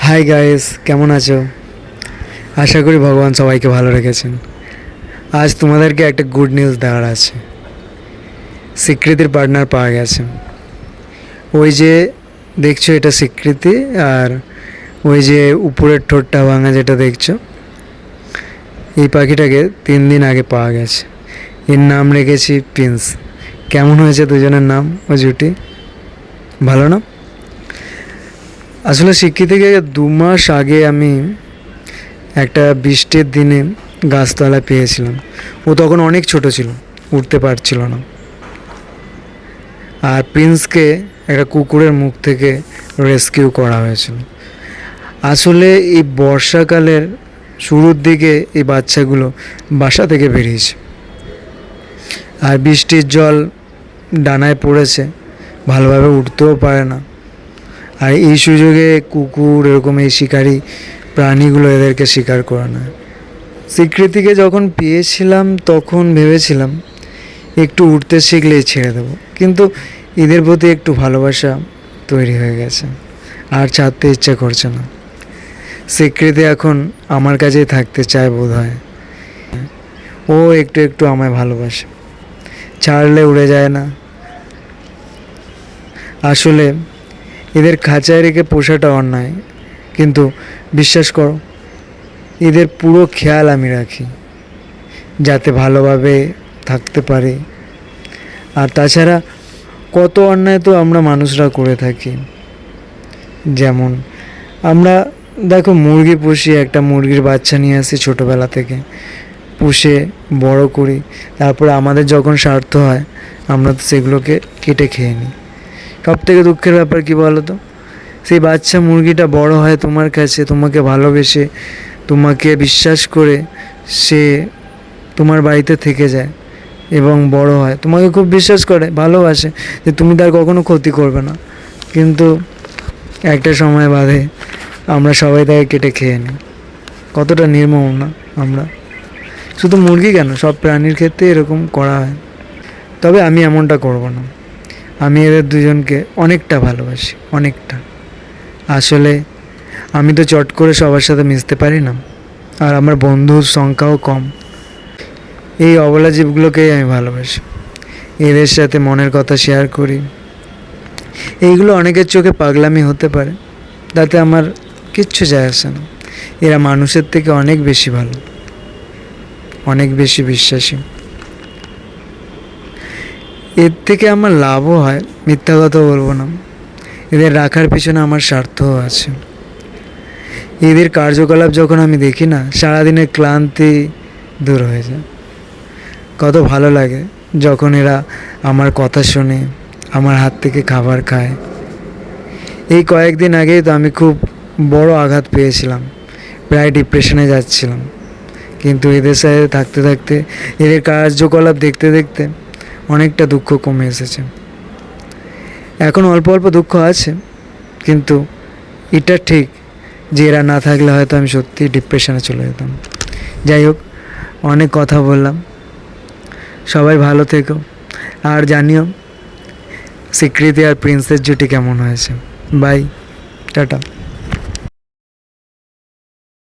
Hi guys, কেমন আছো? আশা করি ভগবান সবাইকে ভালো রেখেছেন। আজ তোমাদেরকে একটা গুড নিউজ দেওয়ার আছে। স্বীকৃতির পার্টনার পাওয়া গেছে। ওই যে দেখছো, এটা স্বীকৃতি। আর ওই যে উপরের ঠোঁটটা ভাঙা যেটা দেখছো, এই পাখিটাকে 3 দিন আগে পাওয়া গেছে। এর নাম রেখেছি প্রিন্স। কেমন হয়েছে দুজনের নাম? ও জুটি ভালো না? আসলে স্বীকৃতিকে 2 মাস আগে আমি একটা বৃষ্টির দিনে গাছতলায় পেয়েছিলাম। ও তখন অনেক ছোট ছিল, উঠতে পারছিল না। আর প্রিন্সকে একটা কুকুরের মুখ থেকে রেস্কিউ করা হয়েছিল। আসলে এই বর্ষাকালের শুরুর দিকে এই বাচ্চাগুলো বাসা থেকে বেরিয়েছে, আর বৃষ্টির জল ডানায় পড়েছে, ভালোভাবে উঠতেও পারে না। আর এই সুযোগে কুকুর এরকম এই শিকারী প্রাণীগুলো এদেরকে শিকার করে না। স্বীকৃতিকে যখন পেয়েছিলাম তখন ভেবেছিলাম একটু উঠতে শিখলেই ছেড়ে দেবো, কিন্তু এদের প্রতি একটু ভালোবাসা তৈরি হয়ে গেছে, আর ছাড়তে ইচ্ছে করছে না। স্বীকৃতি এখন আমার কাছেই থাকতে চায় বোধ হয়। ও একটু একটু আমায় ভালোবাসে, ছাড়লে উড়ে যায় না। আসলে এদের খাঁচায় রেখে পোষাটা অন্যায়, কিন্তু বিশ্বাস করো, এদের পুরো খেয়াল আমি রাখি যাতে ভালোভাবে থাকতে পারে। আর তাছাড়া কত অন্যায় তো আমরা মানুষরা করে থাকি। যেমন আমরা দেখো, মুরগি পুষি, একটা মুরগির বাচ্চা নিয়ে আসি ছোটোবেলা থেকে, পুষে বড় করি, তারপরে আমাদের যখন স্বার্থ হয় আমরা তো সেগুলোকে কেটে খেয়ে নিই। সব থেকে দুঃখের ব্যাপার কী বলো তো, সেই বাচ্চা মুরগিটা বড় হয় তোমার কাছে, তোমাকে ভালোবেসে, তোমাকে বিশ্বাস করে সে তোমার বাড়িতে থেকে যায় এবং বড় হয়, তোমাকে খুব বিশ্বাস করে, ভালোবাসে যে তুমি তার কখনো ক্ষতি করবে না। কিন্তু একটা সময় বাদে আমরা সবাই তাকে কেটে খেয়ে নিই। কতটা নির্মম না আমরা! শুধু মুরগি কেন, সব প্রাণীর ক্ষেত্রে এরকম করা হয়। তবে আমি এমনটা করব না। আমি এদের দুজনকে অনেকটা ভালোবাসি, অনেকটা। আসলে আমি তো চট করে সবার সাথে মিশতে পারি না, আর আমার বন্ধুর সংখ্যাও কম। এই অবলা জীবগুলোকেই আমি ভালোবাসি, এদের সাথে মনের কথা শেয়ার করি। এইগুলো অনেকের চোখে পাগলামি হতে পারে, তাতে আমার কিচ্ছু যায় আসে না। এরা মানুষের থেকে অনেক বেশি ভালো, অনেক বেশি বিশ্বাসী। এর থেকে আমার লাভও হয়, মিথ্যা কথা বলবো না। এদের রাখার পিছনে আমার স্বার্থও আছে। এদের কার্যকলাপ যখন আমি দেখি না, সারাদিনের ক্লান্তি দূর হয়ে যায়। কত ভালো লাগে যখন এরা আমার কথা শোনে, আমার হাত থেকে খাবার খায়। এই কয়েকদিন আগেই তো আমি খুব বড় আঘাত পেয়েছিলাম, প্রায় ডিপ্রেশনে যাচ্ছিলাম। কিন্তু এদের সাথে থাকতে থাকতে, এদের কার্যকলাপ দেখতে দেখতে অনেকটা দুঃখ কমে এসেছে। এখন অল্প অল্প দুঃখ আছে, কিন্তু এটা ঠিক যে এরা না থাকলে হয়তো আমি সত্যি ডিপ্রেশনে চলে যেতাম। যাই হোক, অনেক কথা বললাম। সবাই ভালো থেকো, আর জানিও স্বীকৃতি আর প্রিন্সের জুটি কেমন হয়েছে। Bye, tata.